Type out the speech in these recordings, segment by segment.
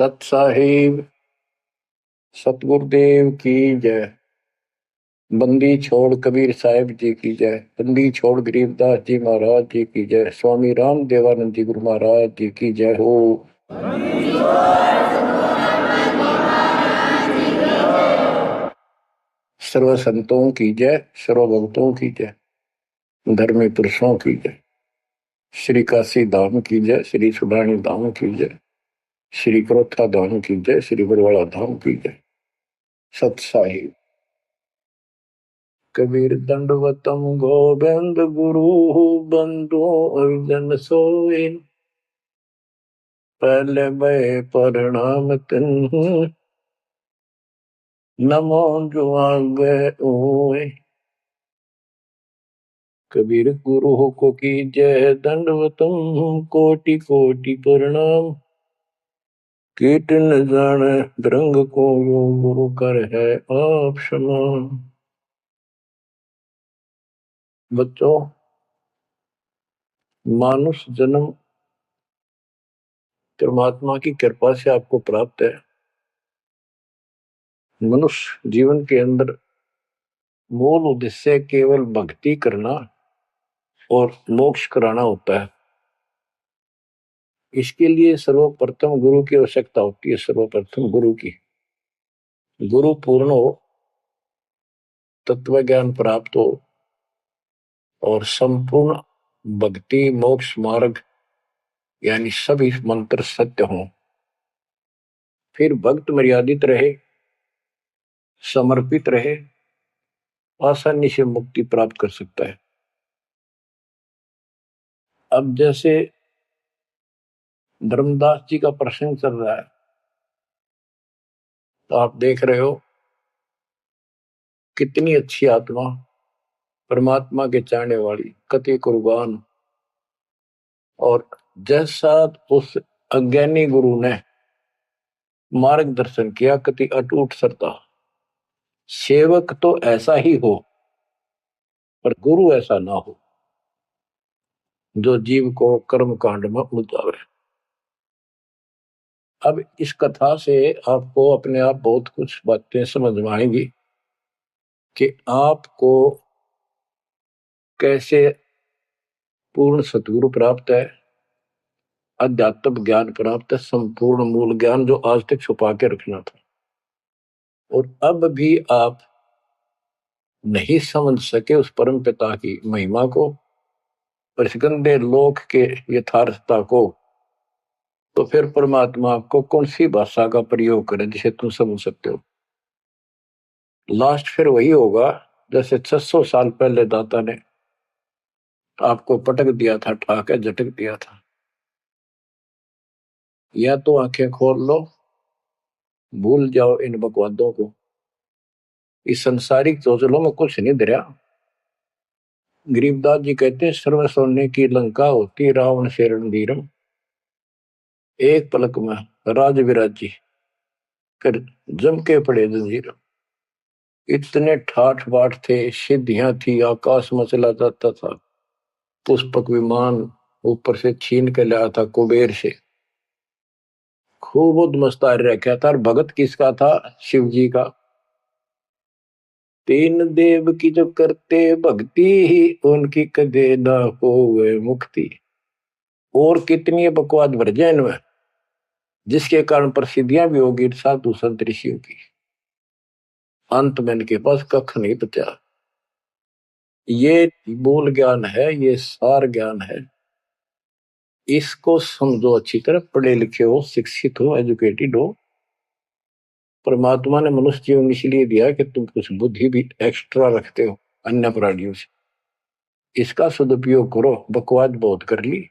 सत साहिब सतगुरुदेव की जय। बंदी छोड़ कबीर साहिब जी की जय। बंदी छोड़ गरीबदास जी महाराज जी की जय। स्वामी राम देवानंद जी गुरु महाराज जी की जय हो। सर्व संतों की जय, सर्व भक्तों की जय, धर्मी पुरुषों की जय। श्री काशी धाम की जय, श्री सुडानी धाम की जय, श्री क्रोथा धाम की जय, श्री बरवाड़ा धाम की जय। सत साहिब कबीर दंडवतम गोविंद गुरु बंधु जन सोए। पहले मैं प्रणाम तिन्हु नमो जुआंगे ओए। कबीर गुरु को की जय, दंडवतम कोटि कोटि प्रणाम। कीट न जाने रंग को यो गुरु कर है आप समान। बच्चों, मानुष जन्म परमात्मा की कृपा से आपको प्राप्त है। मनुष्य जीवन के अंदर मूल उद्देश्य केवल भक्ति करना और मोक्ष कराना होता है। इसके लिए सर्वप्रथम गुरु की आवश्यकता होती है। सर्वप्रथम गुरु की, गुरु पूर्ण हो, तत्व ज्ञान प्राप्त हो और संपूर्ण भक्ति मोक्ष मार्ग यानी सभी मंत्र सत्य हों। फिर भक्त मर्यादित रहे, समर्पित रहे, आसानी से मुक्ति प्राप्त कर सकता है। अब जैसे धर्मदास जी का प्रसंग चल रहा है, तो आप देख रहे हो कितनी अच्छी आत्मा, परमात्मा के चाहने वाली, कति कुर्बान। और जैसा उस अज्ञानी गुरु ने मार्गदर्शन किया, कति अटूट श्रद्धा। सेवक तो ऐसा ही हो, पर गुरु ऐसा ना हो जो जीव को कर्म कांड में उलझावे। अब इस कथा से आपको अपने आप बहुत कुछ बातें समझ में आएंगी कि आपको कैसे पूर्ण सतगुरु प्राप्त है, अध्यात्म ज्ञान प्राप्त है, संपूर्ण मूल ज्ञान जो आज तक छुपा के रखना था। और अब भी आप नहीं समझ सके उस परम पिता की महिमा को, परिस्कंदे लोक के यथार्थता को, तो फिर परमात्मा आपको कौन सी भाषा का प्रयोग करे जिसे तुम समझ सकते हो। लास्ट फिर वही होगा जैसे 600 साल पहले दाता ने आपको पटक दिया था, ठाके झटक दिया था। या तो आंखें खोल लो, भूल जाओ इन बकवादों को। इस संसारिक चोचलों में कुछ नहीं धरा। गरीबदास जी कहते हैं, सर्व सोने की लंका होती रावण से रणधीरम। एक पलक में राज विराजी कर जम के पड़े जंजीर। इतने ठाठ बाट थे, सिद्धियां थी, आकाश में चला जाता था, पुष्पक विमान ऊपर से छीन के लाया था कुबेर से। खूब उद्मस्तार रखा था। और भगत किसका था? शिव जी का। तीन देव की जो करते भक्ति ही उनकी कदे ना होवे मुक्ति। और कितनी बकवाद भर जाए इनमें, जिसके कारण प्रसिद्धियां भी होगी साधु संत ऋषियों की। अंत में इनके पास कख नहीं बचा। ये मूल ज्ञान है, ये सार ज्ञान है। इसको समझो अच्छी तरह, पढ़े लिखे हो, शिक्षित हो, एजुकेटेड हो। परमात्मा ने मनुष्य जीवन इसलिए दिया कि तुम कुछ बुद्धि भी एक्स्ट्रा रखते हो अन्य प्राणियों से। इसका सदुपयोग करो। बकवाद बहुत कर ली,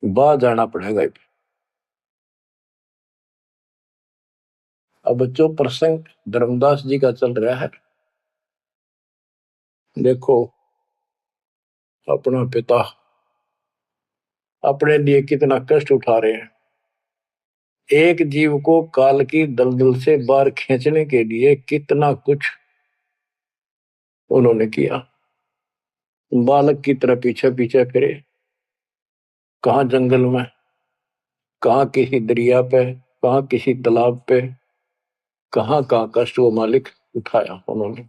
बाहर जाना पड़ेगा। अब बच्चों, प्रसंग धर्मदास जी का चल रहा है। देखो, अपना पिता अपने लिए कितना कष्ट उठा रहे हैं। एक जीव को काल की दलदल से बाहर खींचने के लिए कितना कुछ उन्होंने किया। बालक की तरह पीछे पीछे फिरे, कहां जंगल में, कहां किसी दरिया पे, कहाँ किसी तालाब पे, कहाँ कहाँ कष्ट वो मालिक उठाया उन्होंने।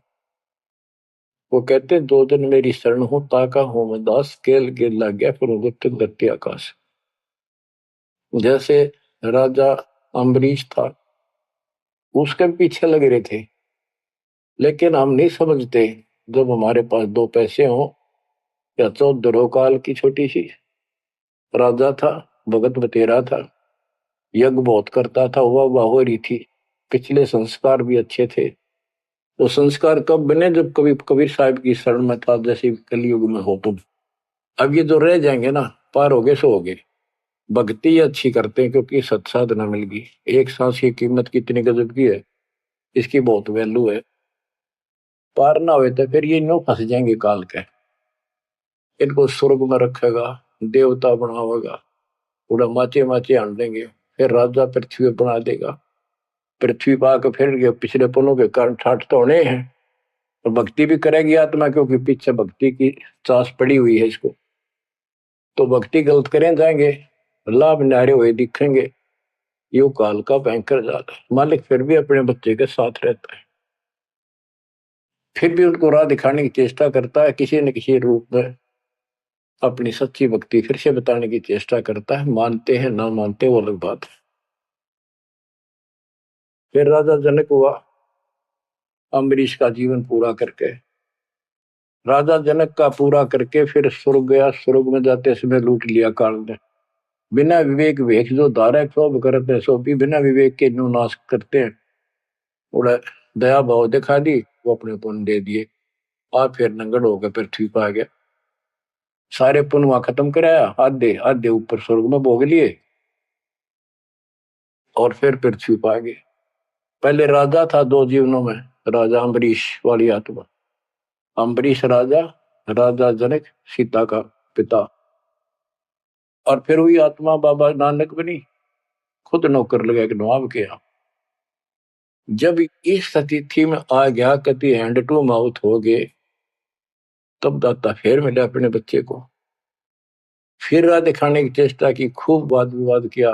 वो कहते 2 दिन मेरी शरण हो, ताका हो मैं दास, केल के लग गया फिर गुप्त गति आकाश। जैसे राजा अम्बरीश था, उसके पीछे लग रहे थे, लेकिन हम नहीं समझते जब हमारे पास 2 पैसे हो या 14 काल की छोटी सी। राजा था, भगत बतेरा था, यज्ञ बहुत करता था, वाह हो रही थी, पिछले संस्कार भी अच्छे थे। तो संस्कार कब बने, जब कभी कबीर साहब की शरण में था, जैसे कलयुग में हो तुम। अब ये जो रह जाएंगे ना, पार हो गए सो हो गए। भक्ति अच्छी करते हैं क्योंकि सत्साधना मिल गई। एक सांस की कीमत कितनी गजब की है, इसकी बहुत वैल्यू है। पार ना हुए तो फिर ये नो फंस जाएंगे काल के। इनको स्वर्ग में रखेगा, देवता बनावेगा, पूरा माचे माचे आन देंगे, फिर राजा पृथ्वी बना देगा। पृथ्वी पा के फिर पिछले पुलों के कारण ठाठ तो होने हैं। और भक्ति भी करेगी आत्मा, क्योंकि पीछे भक्ति की चास पड़ी हुई है इसको। तो भक्ति गलत करें जाएंगे, लाभ नारे हुए दिखेंगे। यो काल का भयंकर जाल है। मालिक फिर भी अपने बच्चे के साथ रहता है, फिर भी उनको राह दिखाने की चेष्टा करता है, किसी न किसी रूप में अपनी सच्ची भक्ति फिर से बताने की चेष्टा करता है। मानते हैं ना मानते वो अलग बात है। फिर राजा जनक हुआ अम्बरीश का जीवन पूरा करके। राजा जनक का पूरा करके फिर स्वर्ग गया। स्वर्ग में जाते समय लूट लिया काल ने। बिना विवेक वेख जो धारा क्षोभ करते सो भी बिना विवेक के नु नाश करते हैं। उड़ा दया भाव दिखा दी, वो अपने पुण्य दे दिए। और फिर नंगड़ होकर पृथ्वी पर आ गया। सारे पुण्य वहां खत्म कराया, आधे आधे ऊपर स्वर्ग में भोग लिए, और फिर पृथ्वी पर आ गए। पहले राजा था 2 जीवनों में, राजा अम्बरीश वाली आत्मा। अम्बरीश राजा, राजा जनक सीता का पिता। और फिर हुई आत्मा बाबा नानक बनी, खुद नौकर लगा के नवाब के यहाँ। जब इस स्थिति में आ गया, कति हैंड टू माउथ हो गए, तब दाता फिर मिला अपने बच्चे को। फिर राह दिखाने की चेष्टा की, खूब वाद विवाद किया।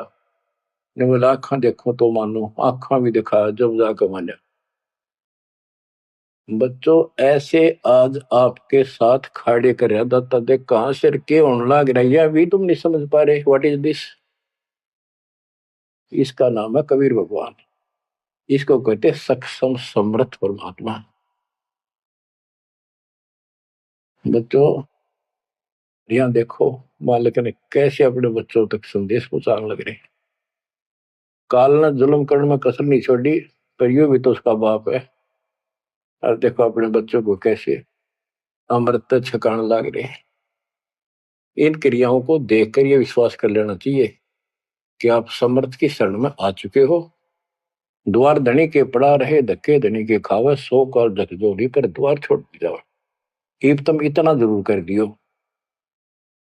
ने बोला आंखा देखो तो मानो, आंखा भी दिखाया जब जाकर माना। बच्चों ऐसे आज आपके साथ खड़े कर दाता देख कहां से के होने लग रहा है, अभी तुम नहीं समझ पा रहे व्हाट इज दिस। इसका नाम है कबीर भगवान। इसको कहते सक्षम समर्थ परमात्मा। बच्चों यहाँ देखो, मालिक ने कैसे अपने बच्चों तक संदेश पहुंचाने लग रहे। काल ने जुल्म करने में कसर नहीं छोड़ी, पर यू भी तो उसका बाप है। और देखो अपने बच्चों को कैसे अमृत छकाने लग रहे। इन क्रियाओं को देखकर ये विश्वास कर लेना चाहिए कि आप समर्थ की शरण में आ चुके हो। द्वार धनी के पड़ा रहे, धक्के धनी के खावे, 100 काल झकझोरी पर द्वार छोड़ जाओ। इब तुम इतना जरूर कर दियो,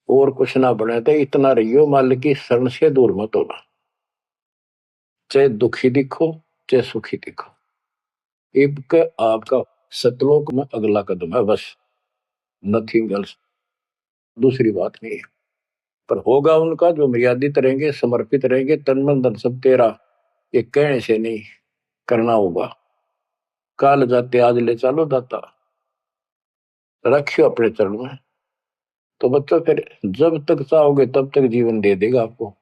और कुछ ना बने तो इतना रहियो, मालिक की शरण से दूर मत होना। चाहे दुखी दिखो चाहे सुखी दिखो, इब के आपका सतलोक में अगला कदम है, बस नथिंग एल्स। दूसरी बात नहीं है। पर होगा उनका जो मर्यादित रहेंगे, समर्पित रहेंगे, तन मन धन सब तेरा, ये कहने से नहीं, करना होगा। काल जाते आज ले चलो दाता, रखियो अपने चरण में। तो बच्चों फिर जब तक चाहोगे तब तक जीवन दे देगा आपको,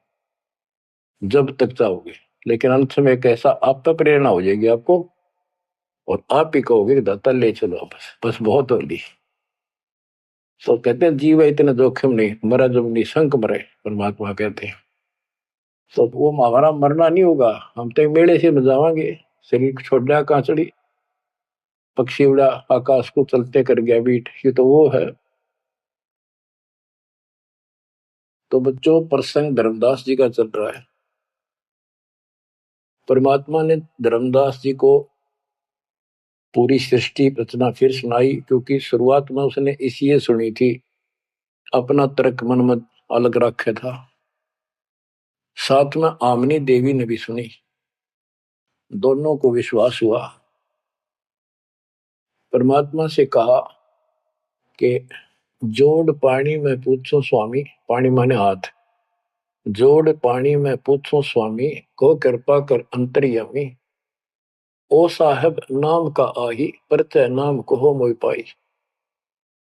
जब तक चाहोगे। लेकिन अंत में एक ऐसा आप पर प्रेरणा हो जाएगी आपको, और आप ही कहोगे कि दाता ले चलो, बस बस बहुत होगी। तो कहते हैं जीव इतना जोखिम नहीं, मरा जब निशंक मरे, परमात्मा कहते हैं। तो वो हमारा मरना नहीं होगा, हम तो मेले से बजावांगे। शरीर छोड़ दिया कांचड़ी, पक्षी उड़ा आकाश को चलते कर गया बीट, ये तो वो है। तो बच्चों प्रसंग धर्मदास जी का चल रहा है। परमात्मा ने धर्मदास जी को पूरी सृष्टि रचना फिर सुनाई, क्योंकि शुरुआत में उसने इसलिए सुनी थी, अपना तर्क मन में अलग रखा था। साथ में आमनी देवी ने भी सुनी, दोनों को विश्वास हुआ। परमात्मा से कहा कि जोड़ पानी में पूछो स्वामी, पानी माने हाथ, जोड़ पानी में पूछो स्वामी, को कृपा कर अंतर्यामी। ओ साहब नाम का आही, परचय नाम कहो मोहि पाई।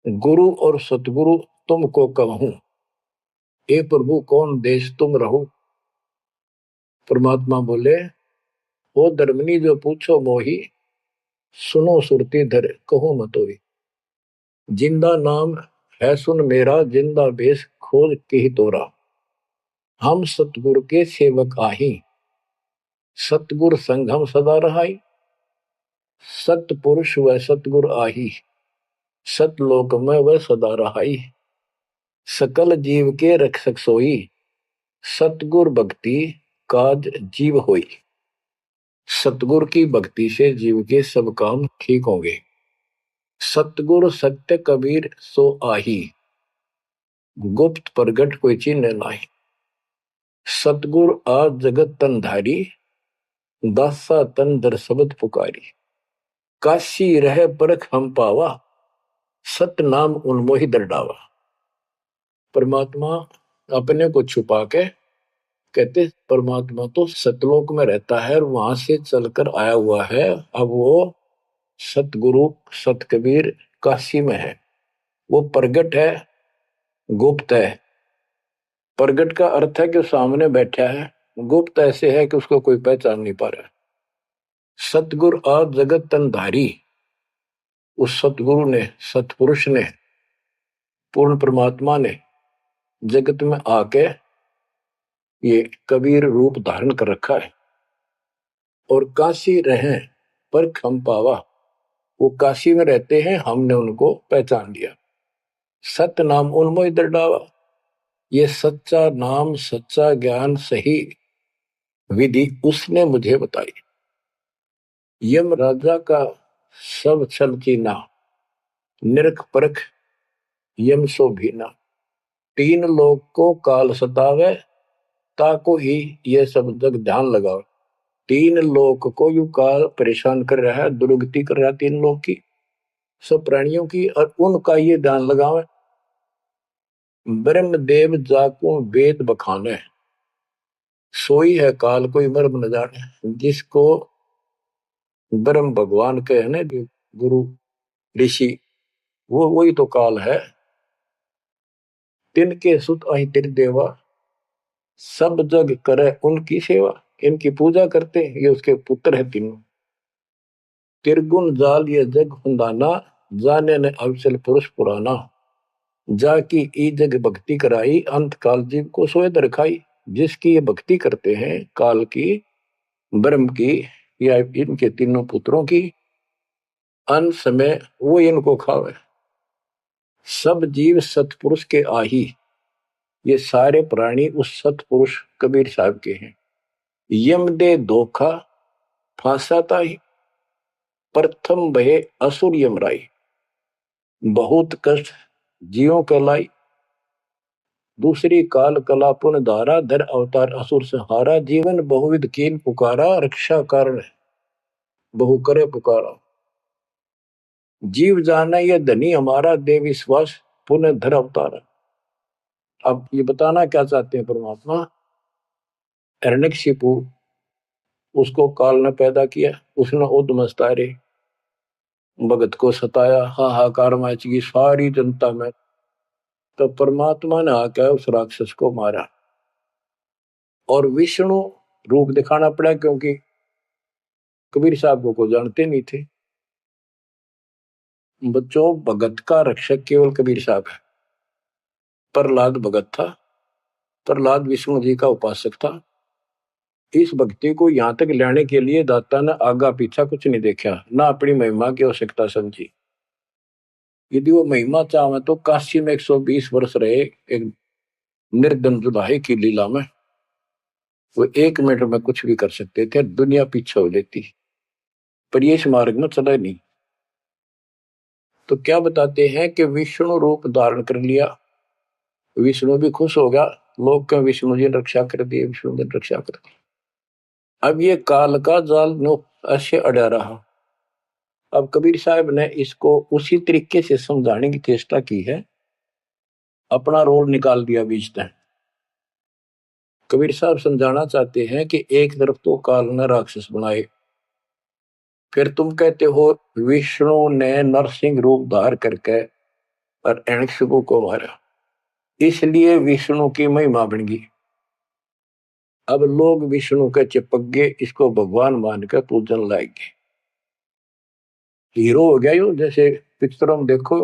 गुरु और सतगुरु तुमको कहूं, ए प्रभु कौन देश तुम रहो। परमात्मा बोले, ओ धर्मनी जो पूछो मोही, सुनो सुरती धर कहो मतोई। जिंदा नाम है सुन मेरा, जिंदा बेस खोज के ही तोरा। हम सतगुरु के सेवक आही, सतगुर संग हम सदा रहाई। सतपुरुष व सतगुर आही, सतलोक में वह सदा रहाई। सकल जीव के रक्षक सोई, सतगुर भक्ति काज जीव होई। सतगुर की भक्ति से जीव के सब काम ठीक होंगे। सतगुर सत्य कबीर सो आही, गुप्त प्रगट कोई चिन्ह नाही। सतगुर आज जगत तन धारी, दासा तन दर शब्द पुकारी। काशी रह परख हम पावा, सत नाम उन्मोहि दर डावा। परमात्मा अपने को छुपा के कहते परमात्मा तो सतलोक में रहता है और वहां से चलकर आया हुआ है। अब वो सतगुरु सत कबीर काशी में है। वो प्रगट है, गुप्त है। प्रगट का अर्थ है कि सामने बैठा है, गुप्त ऐसे है कि उसको कोई पहचान नहीं पा रहा। सतगुरु आज जगत तन धारी, उस सतगुरु ने, सतपुरुष ने, पूर्ण परमात्मा ने जगत में आके ये कबीर रूप धारण कर रखा है। और काशी रहे पर खम पावा, वो काशी में रहते हैं, हमने उनको पहचान लिया। सत नाम उन्मोहि दर डावा। ये सच्चा नाम, सच्चा ज्ञान, सही विधि उसने मुझे बताई। यम राजा का सब छल कीना, निरख परख यम सो भीना। तीन लोग को काल सतावे, ताको ही ये सब जग ध्यान लगाओ। तीन लोग को यू काल परेशान कर रहा है, दुर्गति कर रहा है तीन लोग की, सब प्राणियों की, और उनका ये ध्यान लगावे। ब्रह्मदेव जाको वेद बखाने, सोई है काल कोई मर्म न जाने। जिसको ब्रह्म भगवान के है ना, गुरु ऋषि, वो वही तो काल है। तिनके सुत अहि तिर देवा, सब जग करे उनकी सेवा। इनकी पूजा करते, ये उसके पुत्र है तीनों। तिरगुन जाल ये जग हुंदाना, जाने ने अवसल पुरुष पुराना। जाकी ई जग भक्ति कराई, अंत काल जीव को सोए दरखाई। जिसकी ये भक्ति करते हैं, काल की, ब्रह्म की, या इनके तीनों पुत्रों की, अंत समय वो इनको खावे। सब जीव सतपुरुष के आही, ये सारे प्राणी उस सतपुरुष कबीर साहब के हैं। यम दे धोखा फांसाता ही, प्रथम बहे असुर यमराई। बहुत कष्ट जीवों के लाई, दूसरी काल कला पुन धारा। धर अवतार असुर से हारा, जीवन बहुविध कीन पुकारा। रक्षा कारण बहु करे पुकारा। जीव जाना ये धनी हमारा, दे विश्वास पुनः धर अवतारा। अब ये बताना क्या चाहते हैं परमात्मा। हिरण्यकशिपु, उसको काल ने पैदा किया, उसने उद्मस्तारे भगत को सताया, हाहाकार मची सारी जनता में। तो परमात्मा ने आकर उस राक्षस को मारा और विष्णु रूप दिखाना पड़ा, क्योंकि कबीर साहब को जानते नहीं थे। बच्चों, भगत का रक्षक केवल कबीर साहब है। प्रहलाद भगत था, प्रहलाद विष्णु जी का उपासक था। इस भक्ति को यहां तक लाने के लिए दाता ने आगा पीछा कुछ नहीं देखा, ना अपनी महिमा की आवश्यकता समझी। यदि वो महिमा चाहे तो काशी में 120 वर्ष रहे एक निर्धन जुलाहे की लीला में, वो 1 मिनट में कुछ भी कर सकते थे, दुनिया पीछे हो लेती। पर ये इस मार्ग में चला नहीं। तो क्या बताते हैं कि विष्णु रूप धारण कर लिया, विष्णु भी खुश हो गया। लोग का विष्णु जी ने रक्षा कर दी, विष्णु जी ने रक्षा कर दी। अब ये काल का जाल नो ऐसे अड़ा रहा। अब कबीर साहब ने इसको उसी तरीके से समझाने की चेष्टा की है, अपना रोल निकाल दिया बीच में। कबीर साहब समझाना चाहते हैं कि एक तरफ तो काल ने राक्षस बनाए, फिर तुम कहते हो विष्णु ने नरसिंह रूप धार करके और हिरण्यकशिपु को मारा, इसलिए विष्णु की महिमा बन गई। अब लोग विष्णु के चिपक गए, इसको भगवान मानकर पूजन लाएंगे, हीरो हो गया यूं। जैसे पिक्चरों में देखो,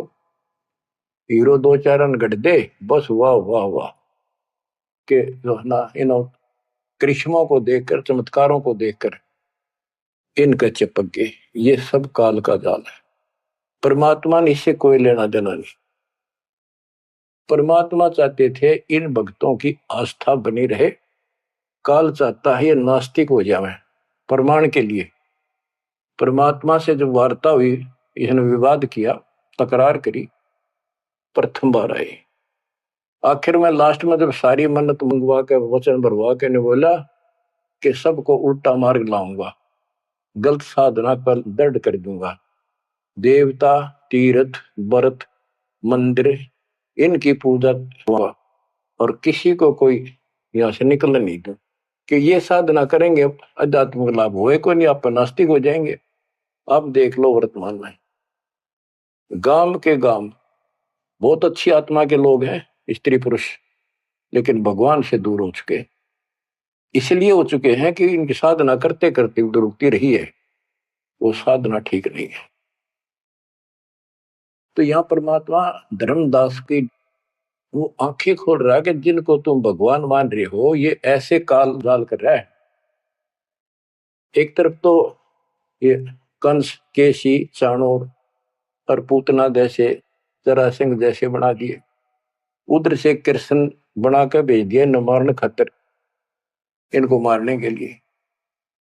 हीरो दो चार रन गढ़ दे, बस वाह वाह वाह के जो है ना, इन करिश्मों को देखकर, चमत्कारों को देखकर इनका चिपक गए। ये सब काल का जाल है, परमात्मा ने इससे कोई लेना देना नहीं। परमात्मा चाहते थे इन भक्तों की आस्था बनी रहे, काल चाहता है ये नास्तिक हो जाए। प्रमाण के लिए परमात्मा से जब वार्ता हुई, इसने विवाद किया, तकरार करी, प्रथम बार आई। आखिर में लास्ट में जब सारी मन्नत मंगवा के, वचन भरवा के ने बोला कि सबको उल्टा मार्ग लाऊंगा, गलत साधना पर दृढ़ कर दूंगा, देवता, तीर्थ, व्रत, मंदिर, इनकी पूजा हुआ, और किसी को कोई यहां से निकलने नहीं दूं, कि ये साधना करेंगे आध्यात्मिक लाभ होए को नहीं, आप नास्तिक हो जाएंगे। आप देख लो वर्तमान में गांव के गांव बहुत अच्छी आत्मा के लोग हैं, स्त्री पुरुष, लेकिन भगवान से दूर हो चुके, इसलिए हो चुके हैं कि इनकी साधना करते करते दुरुक्ति रही है, वो साधना ठीक नहीं है। तो यहां परमात्मा धर्मदास की वो आंखें खोल रहा है कि जिनको तुम भगवान मान रहे हो, ये ऐसे काल जाल कर रहा है। एक तरफ तो ये कंस, केसी, चाणूर और पूतना जैसे, जरासिंह जैसे बना दिए, उधर से कृष्ण बना कर भेज दिया नमारण खतर, इनको मारने के लिए।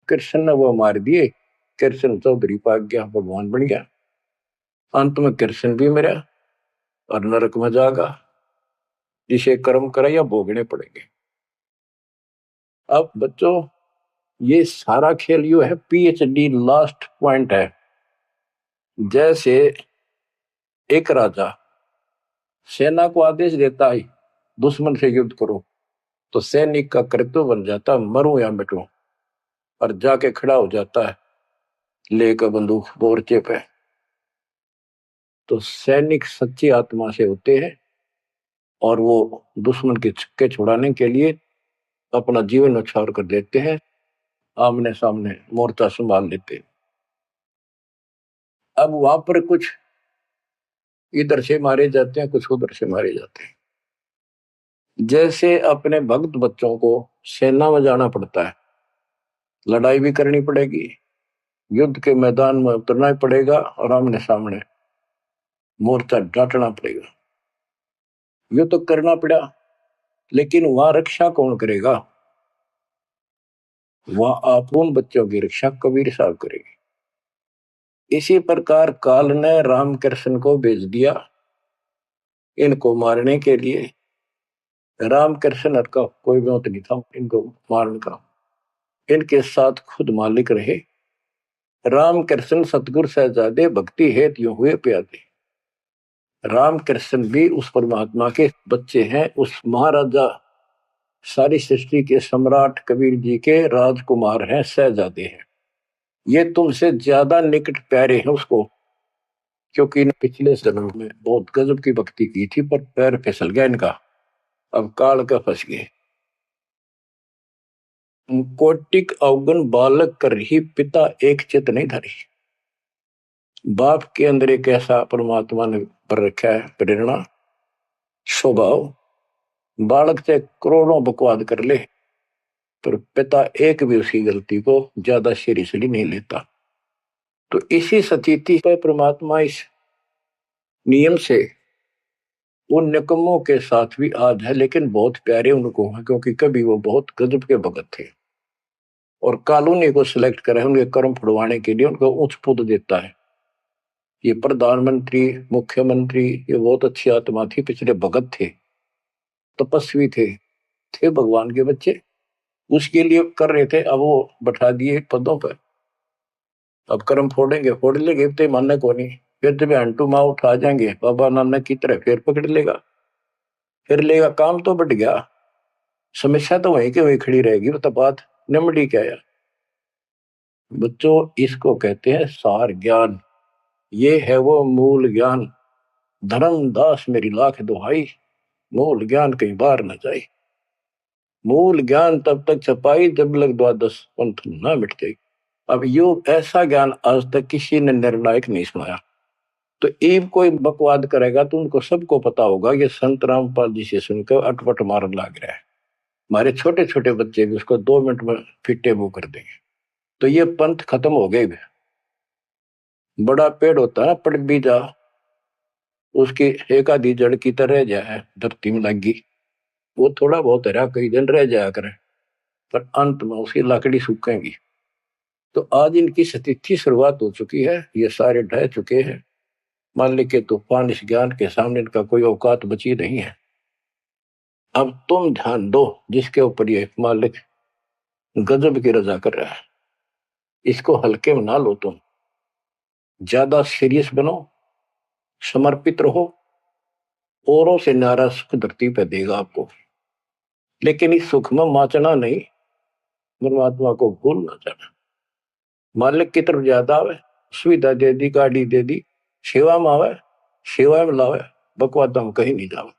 कृष्ण ने वो मार दिए, कृष्ण चौधरी पाक गया, भगवान बन गया। अंत में कृष्ण भी मरा और नरक में जागा, जिसे कर्म करे या भोगने पड़ेंगे। अब बच्चों, ये सारा खेल यू है, पीएचडी लास्ट पॉइंट है। जैसे एक राजा सेना को आदेश देता है दुश्मन से युद्ध करो, तो सैनिक का कर्तव्य बन जाता मरूं या मिटूं, और जाके खड़ा हो जाता है लेकर बंदूक मोर्चे पे। तो सैनिक सच्ची आत्मा से होते हैं, और वो दुश्मन के छक्के छुड़ाने के लिए अपना जीवन न्यौछावर कर देते हैं, आमने सामने मोर्चा संभाल लेते हैं। अब वहां पर कुछ इधर से मारे जाते हैं, कुछ उधर से मारे जाते हैं। जैसे अपने भक्त बच्चों को सेना में जाना पड़ता है, लड़ाई भी करनी पड़ेगी, युद्ध के मैदान में उतरना ही पड़ेगा, और आमने सामने मोर्चा डांटना पड़ेगा। ये तो करना पड़ा, लेकिन वहां रक्षा कौन करेगा? वहां आप उन बच्चों की रक्षा कबीर साहब करेगी। इसी प्रकार काल ने राम कृष्ण को भेज दिया इनको मारने के लिए। राम कृष्ण का कोई मौत नहीं था इनको मारने का, इनके साथ खुद मालिक रहे। राम कृष्ण सतगुरु सहजादे भक्ति हेतु यूं हुए प्यादे। राम कृष्ण भी उस परमात्मा के बच्चे हैं, उस महाराजा, सारी सृष्टि के सम्राट कबीर जी के राजकुमार हैं, सहजादे हैं। ये तुमसे ज्यादा निकट प्यारे हैं उसको, क्योंकि इन पिछले जन्म में बहुत गजब की भक्ति की थी, पर पैर फिसल गया इनका, अब काल का फंस गए। कोटिक अवगुण बालक कर ही पिता एक चित नहीं धरी। बाप के अंदर एक ऐसा परमात्मा ने पर रखा है प्रेरणा, स्वभाव, बालक से करोड़ों बकवाद कर ले, पर पिता एक भी उसकी गलती को ज्यादा सीरियसली नहीं लेता। तो इसी स्थिति पर परमात्मा इस नियम से उन निकमों के साथ भी आज है, लेकिन बहुत प्यारे उनको हैं, क्योंकि कभी वो बहुत गजब के भगत थे, और कॉलोनी को सिलेक्ट करे उनके कर्म फुड़वाने के लिए, उनको उच्च पद देता है। ये प्रधानमंत्री, मुख्यमंत्री, ये बहुत अच्छी आत्मा थी, पिछले भगत थे, तपस्वी थे भगवान के बच्चे, उसके लिए कर रहे थे। अब वो बैठा दिए पदों पर, अब कर्म फोड़ेंगे, फोड़ लेंगे, तो मानने को नहीं। फिर जब हंटू माँ उठा जाएंगे बाबा नानक की तरह, फिर पकड़ लेगा, फिर लेगा, काम तो बढ़ गया। समस्या तो वहीं के वहीं खड़ी रहेगी, वो तो बात निमड़ी क्या यार। बच्चों, इसको कहते हैं सार ज्ञान। ये है वो मूल ज्ञान। धर्मदास मेरी लाख दुहाई, मूल ज्ञान कई बार न जाए। मूल ज्ञान तब तक छपाई जब लग द्वादश पंथ ना मिट जाए। अब यो ऐसा ज्ञान आज तक किसी ने निर्णायक नहीं सुनाया। तो एक कोई बकवाद करेगा तो उनको सबको पता होगा कि संत रामपाल जी से सुनकर अटपट मारन लग रहा है। हमारे छोटे छोटे बच्चे भी उसको 2 मिनट में फिटे मुंह कर देंगे। तो ये पंथ खत्म हो गए। बड़ा पेड़ होता है पड़ भी जा, उसकी एक आधी जड़ की तरह जाए धरती में लगी, वो थोड़ा बहुत हरा कई दिन रह जाया करे, पर अंत में उसकी लकड़ी सूखेगी। तो आज इनकी स्थिति शुरुआत हो चुकी है, ये सारे ढह चुके हैं। मालिक के तूफान इस ज्ञान के सामने इनका कोई औकात बची नहीं है। अब तुम ध्यान दो जिसके ऊपर ये मालिक गजब की रजा कर रहा है, इसको हल्के में ना लो। तुम ज्यादा सीरियस बनो, समर्पित रहो। औरों से न्यारा सुख धरती पे देगा आपको, लेकिन इस सुख में माचना नहीं, परमात्मा को भूल ना जाना। मालिक की तरफ ज्यादा आवे, सुविधा दे दी, गाड़ी दे दी, सेवा में आवे, सेवा में लावे, बकवाद हम कहीं नहीं जावे।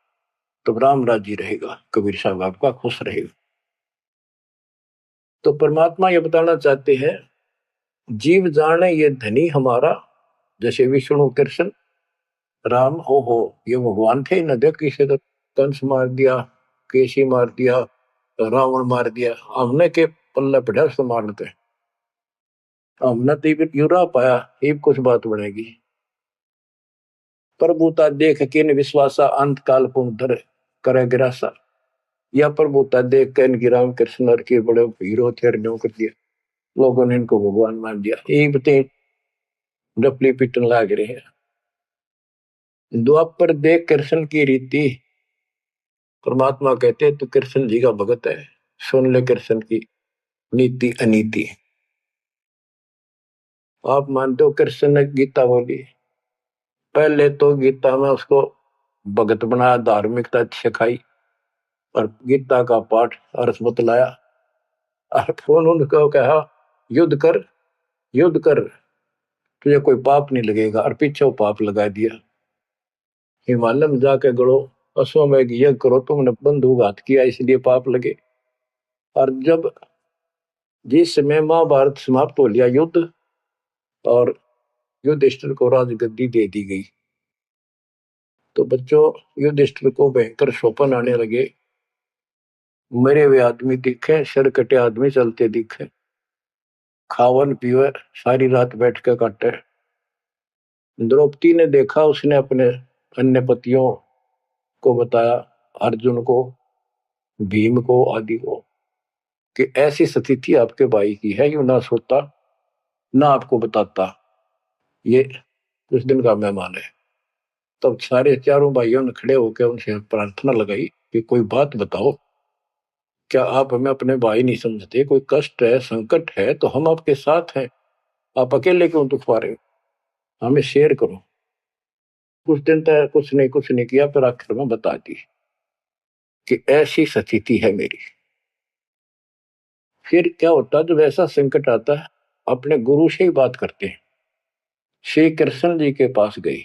तो राम राजी रहेगा, कबीर साहब आपका खुश रहेगा। तो परमात्मा ये बताना चाहते हैं, जीव जाने ये धनी हमारा। जैसे विष्णु कृष्ण राम हो ये भगवान थे न, देख किसी तो कंस मार दिया, केसी मार दिया, रावण मार दिया, हमने के पल्ले पड़ा उसको मार लेते। हमने तो ये यूरा पाया, ये कुछ बात बनेगी। प्रभुता देख के न विश्वासा, अंत काल पुन धर करे गिरासा। या प्रभुता देख के इनकी राम कृष्ण के बड़े हीरो थे, कर दिया, लोगों ने इनको भगवान मान दिया। ये बते डपली पिटन लाग रहे हैं। द्वापर देख कृष्ण की रीति, परमात्मा कहते हैं तू कृष्ण जी का भगत है, सुन ले कृष्ण की नीति अनीति। आप मानते हो कृष्ण ने गीता बोली, पहले तो गीता में उसको भगत बनाया, धार्मिकता सिखाई और गीता का पाठ अर्थ बतलाया। और फोन उनको कहा युद्ध कर, युद्ध कर, तुझे कोई पाप नहीं लगेगा, और पीछे वो पाप लगा दिया। हिमालय में जाके गड़ो, अश्वमेध यज्ञ करो, तुमने बंधुघात किया इसलिए पाप लगे। और जब जिस समय महाभारत समाप्त हो लिया युद्ध, और युधिष्ठिर को राजगद्दी दे दी गई, तो बच्चों युधिष्ठिर को भयंकर शोपन आने लगे। मरे हुए आदमी दिखे, सिर कटे आदमी चलते दिखे, खावन पीवे सारी रात बैठ के काटे। द्रौपदी ने देखा, उसने अपने अन्य पतियों को बताया, अर्जुन को, भीम को, आदि को, कि ऐसी स्थिति आपके भाई की है। यू ना सोता ना आपको बताता, ये उस दिन का मेहमान है। तब सारे चारों भाइयों ने खड़े होकर उनसे प्रार्थना लगाई कि कोई बात बताओ, क्या आप हमें अपने भाई नहीं समझते? कोई कष्ट है, संकट है तो हम आपके साथ हैं, आप अकेले क्यों दुख पा रहे हो? हमें शेयर करो। कुछ दिन तक कुछ नहीं किया, फिर आखिर में बता दी कि ऐसी स्थिति है मेरी। फिर क्या होता जब ऐसा संकट आता है, अपने गुरु से ही बात करते हैं। श्री कृष्ण जी के पास गई,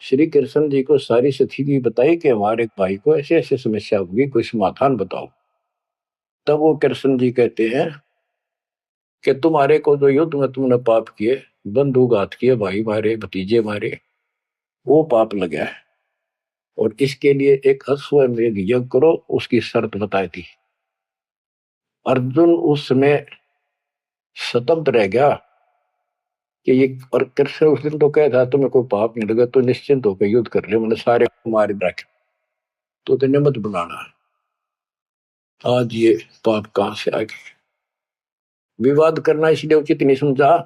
श्री कृष्ण जी को सारी स्थिति बताई कि हमारे भाई को ऐसे ऐसे समस्या होगी, कोई समाधान बताओ। तब वो कृष्ण जी कहते हैं कि तुम्हारे को जो युद्ध में तुमने पाप किए, बंधुघात किए, भाई मारे, भतीजे मारे, वो पाप लगा है, और इसके लिए एक अश्वमेध यज्ञ करो, उसकी शर्त बताई थी। अर्जुन उस समय स्तब्ध रह गया कि ये, और कृष्ण उस दिन तो कह था तुम्हें कोई पाप नहीं लगा तो निश्चिंत होकर युद्ध कर रहे, मैंने सारे मार रखे, तो तेने मत बुलाना। आज ये पाप कहां से आ गए? विवाद करना इसलिए उचित नहीं समझा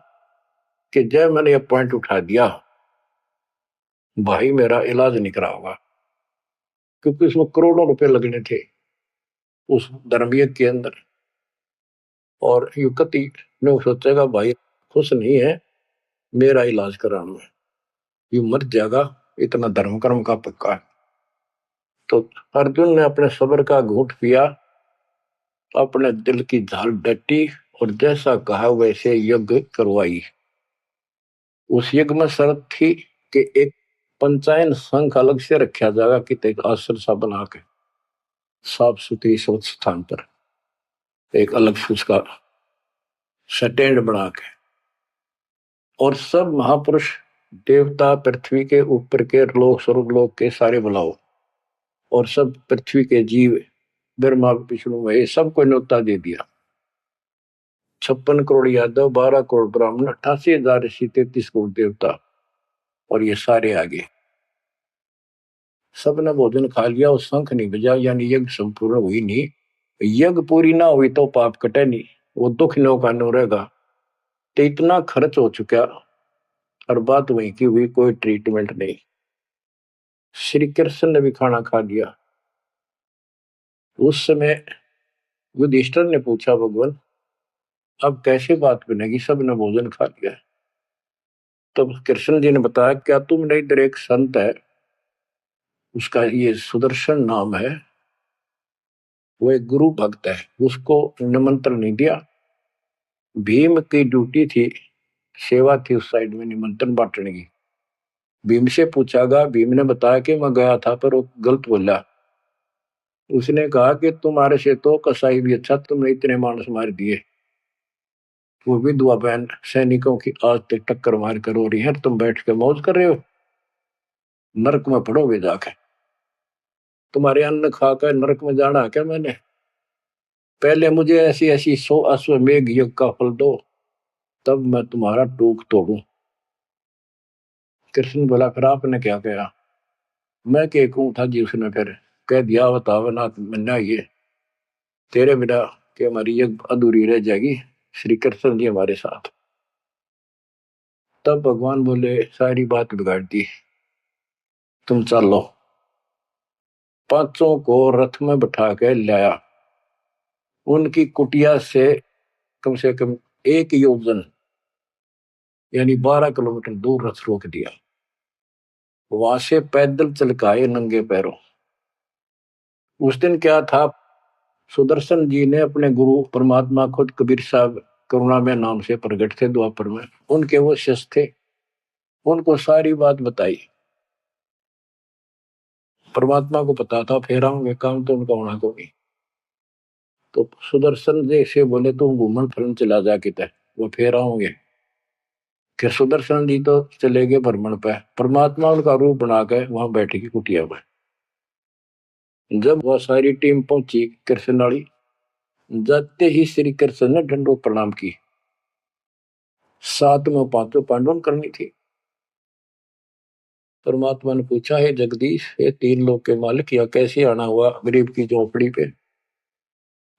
कि जय मैंने ये पॉइंट उठा दिया, भाई मेरा इलाज नहीं करा होगा, क्योंकि उसमें करोड़ों रुपए लगने थे उस धर्मयज्ञ के अंदर। और युवती ने सोचेगा भाई खुश नहीं है मेरा इलाज कराना, ये मर जाएगा, इतना धर्म कर्म का पक्का है। तो अर्जुन ने अपने सब्र का घूंट पिया, अपने दिल की झाल डटी और जैसा कहा वैसे यज्ञ करवाई। उस यज्ञ में शर्त थी कि एक पंचायन संघ अलग से रखा जाएगा, कि एक आश्रम सा बना के साफ सुथरी स्वच्छ स्थान पर एक अलग से उसका स्टैंड बना के, और सब महापुरुष देवता पृथ्वी के ऊपर के लोक स्वर्गलोक के सारे बुलाओ, और सब पृथ्वी के जीव ब्रह्मा विष्णु महेश सबको न्योता दे दिया। 56 करोड़ यादव, 12 करोड़ ब्राह्मण, 88,000 ऋषि, 33 करोड़ देवता, और ये सारे आगे। सबने भोजन खा लिया और शंख नहीं बजा, यानी यज्ञ संपूर्ण हुई नहीं। यज्ञ पूरी ना हुई तो पाप कटे नहीं, वो दुख नो का नो रहेगा। तो इतना खर्च हो चुका और बात वही की हुई, कोई ट्रीटमेंट नहीं। श्री कृष्ण ने भी खाना खा लिया। उस समय युधिष्ठिर ने पूछा, भगवान अब कैसे बात बनेगी, सबने भोजन खा लिया। तब कृष्ण जी ने बताया, क्या तुमने इधर एक संत है, उसका ये सुदर्शन नाम है, वो एक गुरु भक्त है, उसको निमंत्रण नहीं दिया। भीम की ड्यूटी थी, सेवा थी उस साइड में निमंत्रण बांटने की। भीम से पूछागा, भीम ने बताया कि मैं गया था पर वो गलत बोला। उसने कहा कि तुम्हारे से तो कसाई भी अच्छा, तुमने इतने मानस मार दिए, वो विधवा बहन सैनिकों की आज तक टक्कर मार कर हो रही है, तुम बैठ के मौज कर रहे हो, नरक में पड़ोगे जाके। तुम्हारे अन्न खाकर नरक में जाना क्या मैंने? पहले मुझे ऐसी ऐसी 100 अश्वमेघ यज्ञ का फल दो, तब मैं तुम्हारा टूक तोड़ू। कृष्ण बोला, फिर आपने क्या कहा? मैं के कहूं था जी, उसने फिर कह दिया, बताओ ना मन्ना, ये तेरे बिना कि हमारी यज्ञ अधूरी रह जाएगी, श्री कृष्ण जी हमारे साथ। तब भगवान बोले, सारी बात बिगाड़ दी, तुम चलो। पांचों को रथ में बैठा के लाया, उनकी कुटिया से कम 1 योजन यानी 12 किलोमीटर दूर रथ रोक दिया। वहां से पैदल चल के आए नंगे पैरों। उस दिन क्या था, सुदर्शन जी ने अपने गुरु परमात्मा खुद कबीर साहब करुणा में नाम से प्रकट थे द्वापर में, उनके वो शिष्य थे, उनको सारी बात बताई। परमात्मा को पता था फेर आऊंगे, काम तो उनका होना को नहीं। तो सुदर्शन जी से बोले, तुम घूमन फिरन चला जा किते, वो फेर आऊंगे। कि सुदर्शन जी तो चले गए भ्रमण पे, परमात्मा उनका रूप बना के वहां बैठे की कुटिया में। जब वह सारी टीम पहुंची कृष्ण वाली, जाते ही श्री कृष्ण ने दंडोत प्रणाम की। साथ में पांचों पांडवों करनी थी। परमात्मा ने पूछा, है जगदीश, ये 3 लोक के मालिक, या कैसे आना हुआ गरीब की झोपड़ी पे?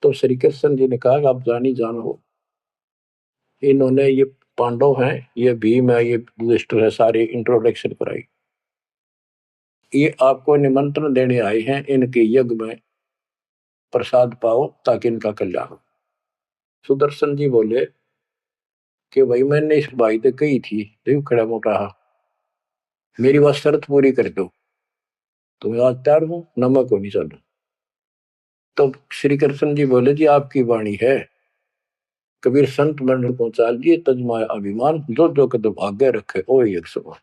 तो श्री कृष्ण जी ने कहा, आप जानी जान हो, इन्होंने ये पांडव हैं, ये भीम है, ये युधिष्ठिर है, सारी इंट्रोडक्शन कराई। ये आपको निमंत्रण देने आए हैं, इनके यज्ञ में प्रसाद पाओ ताकि इनका कल्याण हो। सुदर्शन जी बोले कि भाई मैंने इस भाई तो कही थी, देव खड़ा मोटा, मेरी बात शर्त पूरी कर दो तो मैं आज तैयार हूं, नमक हो नहीं चलो। तो श्री कृष्ण जी बोले, जी आपकी वाणी है, कबीर संत मंडल को चाल दिए, तजमाए अभिमान, जो जो कदम आगे रखे ओ एक समान।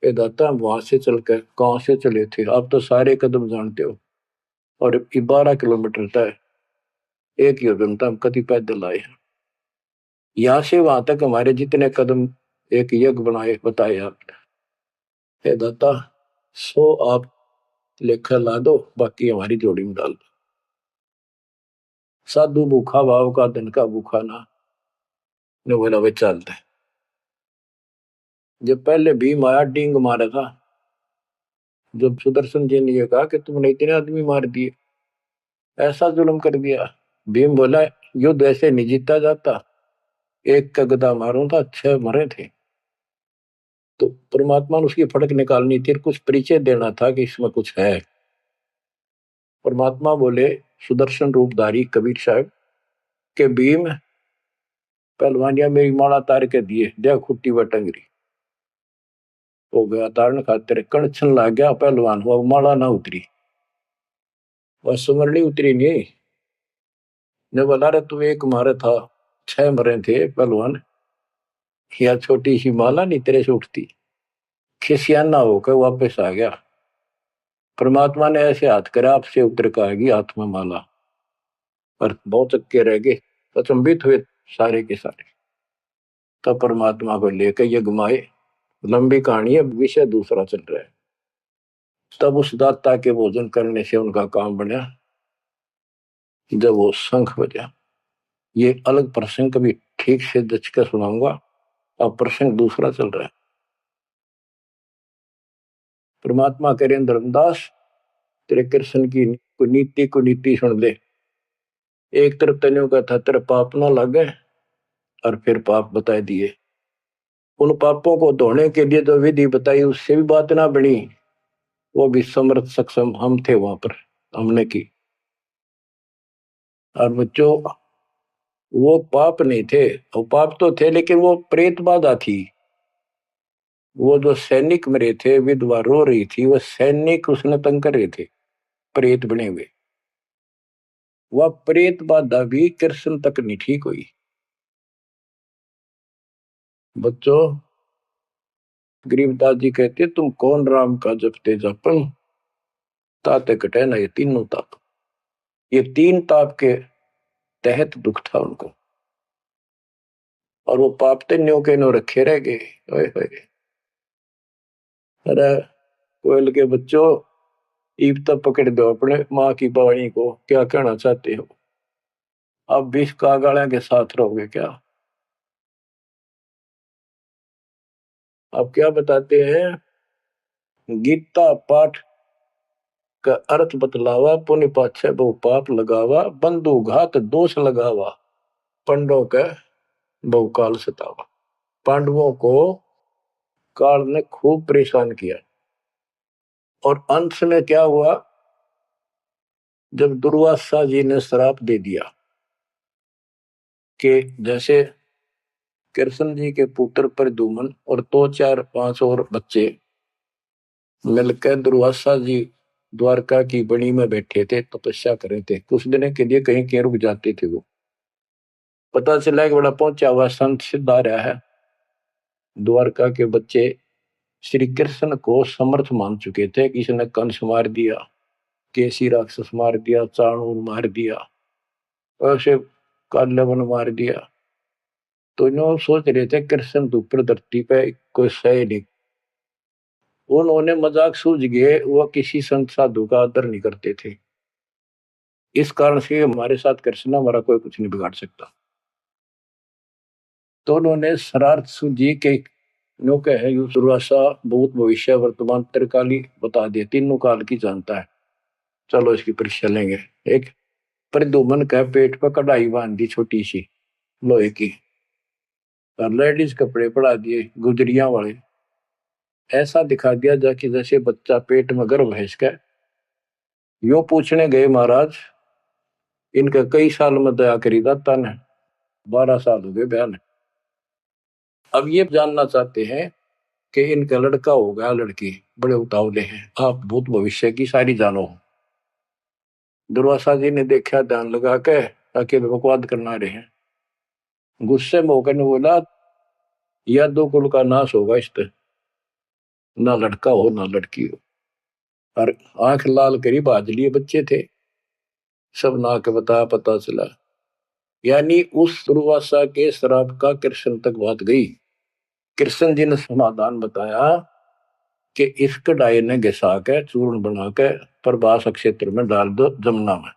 ये दाता, हम वहां से चलकर कहां से चले थे, आप तो सारे कदम जानते हो, और 12 किलोमीटर तय, 1 योजन हम कति पैदल आए हैं। यहां से वहां तक हमारे जितने कदम एक यज्ञ बनाए बताए आपने। हे दाता, 100 आप लेखा ला दो, बाकी हमारी जोड़ी में डाल दो। साधु भूखा भाव का, धन का भूखा ना। ने बोला, वे चलते। जब पहले भीम आया, डींग मारा था। जब सुदर्शन जी ने ये कहा कि तुमने इतने आदमी मार दिए, ऐसा जुल्म कर दिया, भीम बोला, युद्ध ऐसे नहीं जीता जाता, एक का गदा मारो था 6 मरे थे। तो परमात्मा ने उसकी फड़क निकालनी थी, कुछ परिचय देना था कि इसमें कुछ है। परमात्मा बोले, सुदर्शन रूपधारी कबीर साहब के भीम पहलवानिया मेरी माला तार के दिए, देख खुट्टी व टंगरी। हो गया तारण खातिर कणछन लाग गया पहलवान हुआ माला ना उतरी वह सुमरली उतरी नहीं ने बोला रे तू एक मारे था 6 मरे थे पहलवान या छोटी सी माला नहीं तेरे से उठती खिसियाना होकर वापस आ गया परमात्मा ने ऐसे हाथ करे आपसे उतर कर आएगी हाथ में माला पर बहुत चक्के रह गए अचंभित हुए सारे के सारे तब परमात्मा को लेकर ये घुमाए लंबी कहानी है विषय दूसरा चल रहा है तब उस दाता के भोजन करने से उनका काम बना जब वो शंख बजा ये अलग प्रसंग कभी ठीक से दच कर सुनाऊंगा अब प्रसंग दूसरा चल रहा है परमात्मा करें धर्मदास तेरे कृष्ण की कुनीति कुनीति सुन ले एक तरफ तनियों का था तेरे पाप ना लगे और फिर पाप बताए दिए उन पापों को धोने के लिए जो विधि बताई उससे भी बात ना बनी वो भी समर्थ सक्षम हम थे वहां पर हमने की और बच्चों वो पाप नहीं थे वो पाप तो थे लेकिन वो प्रेत बाधा थी वो जो सैनिक मरे थे विधवा रो रही थी वो सैनिक उसने तंग कर रहे थे प्रेत बने हुए वह प्रेत बाधा भी कृष्ण तक नहीं ठीक हुई बच्चों गरीबदास जी कहते तुम कौन राम का जपते जपन ताते कटे ना ये तीनों ताप ये 3 ताप के तहत दुख था उनको और वो पाप ते न्यो के न्यो रखे रह गए अरे कोयल के बच्चों ईब तक पकड़ दो अपने माँ की बाणी को क्या कहना चाहते हो अब 20 कागाड़ा के साथ रहोगे क्या अब क्या बताते हैं गीता पाठ का अर्थ बतलावा पुण्य पाछे बहु पाप लगावा बंधु घात दोष लगावा पंडों का बहु काल सतावा पांडवों को काल ने खूब परेशान किया और अंत में क्या हुआ जब दुर्वासा जी ने श्राप दे दिया कि जैसे कृष्ण जी के पुत्र प्रद्युम्न और 2 4 5 और बच्चे मिलकर दुर्वासा जी द्वारका की बनी में बैठे थे तपस्या कर रहे थे कुछ दिन के लिए कहीं कहीं रुक जाते थे वो पता चला कि बड़ा पहुंचा हुआ संत सिद्ध आ रहा है द्वारका के बच्चे श्री कृष्ण को समर्थ मान चुके थे किसी ने कंस मार दिया केसी राक्षस मार दिया चाणूर मार दिया ऐसे काल्यवन मार दिया तो इन सोच रहे थे कृष्ण तो ऊपर धरती पे कोई सही नहीं उन्होंने मजाक सूझ गए वो किसी संत साधु का आदर नहीं करते थे इस कारण से हमारे साथ कृष्ण हमारा कोई कुछ नहीं बिगाड़ सकता तो उन्होंने शरारत सूझी के नो कहे दुर्वासा भूत भविष्य वर्तमान त्रिकाली बता दिए तीनों काल की जानता है चलो इसकी परीक्षा लेंगे एक प्रद्युम्न का पेट पर कढ़ाई बांध दी छोटी सी लोहे की और लेडीज कपड़े पड़ा दिए गुजरिया वाले ऐसा दिखा दिया जाकि जैसे बच्चा पेट में गर्भ है इसका यो पूछने गए महाराज इनका कई साल में दया करी दाता ने 12 साल हो गए बयान अब ये जानना चाहते हैं कि इनका लड़का होगा लड़की बड़े उतावले हैं आप भूत भविष्य की सारी जानो दुर्वासा जी ने देखा ध्यान लगा के ताकि बकवाद करना रहे हैं गुस्से में होकर ने बोला या 2 कुल का नाश होगा इस तरह ना लड़का हो ना लड़की हो और आंख लाल करी बाज लिए बच्चे थे सब ना के बताया पता चला यानी उस दुर्वासा के श्राप का कृष्ण तक बात गई कृष्ण जी ने समाधान बताया कि इस कढ़ाई ने घिसा के चूर्ण बना के प्रभास क्षेत्र में डाल दो जमुना में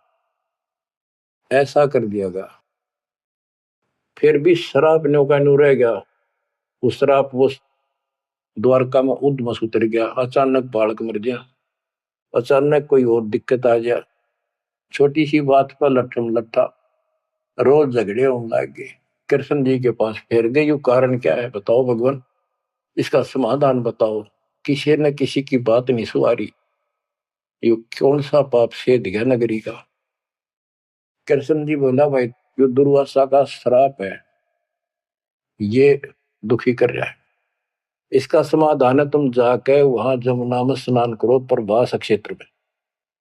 ऐसा कर दिया गया फिर भी श्राप न्यो का न्यू रह गया उस श्राप वो द्वारका में उद्मस उतर गया अचानक बालक मर गया अचानक कोई और दिक्कत आ गया छोटी सी बात पर लट्ठम लट्ठा रोज झगड़े होने लग गए कृष्ण जी के पास फिर गए यू कारण क्या है बताओ भगवान इसका समाधान बताओ किसी न किसी की बात नहीं सुहारी यू कौन सा पाप सेध गया नगरी का कृष्ण जी बोला भाई जो दुर्वासा का श्राप है ये दुखी कर रहा है इसका समाधान है, तुम जाके वहां जमुना में स्नान करो प्रभास क्षेत्र में,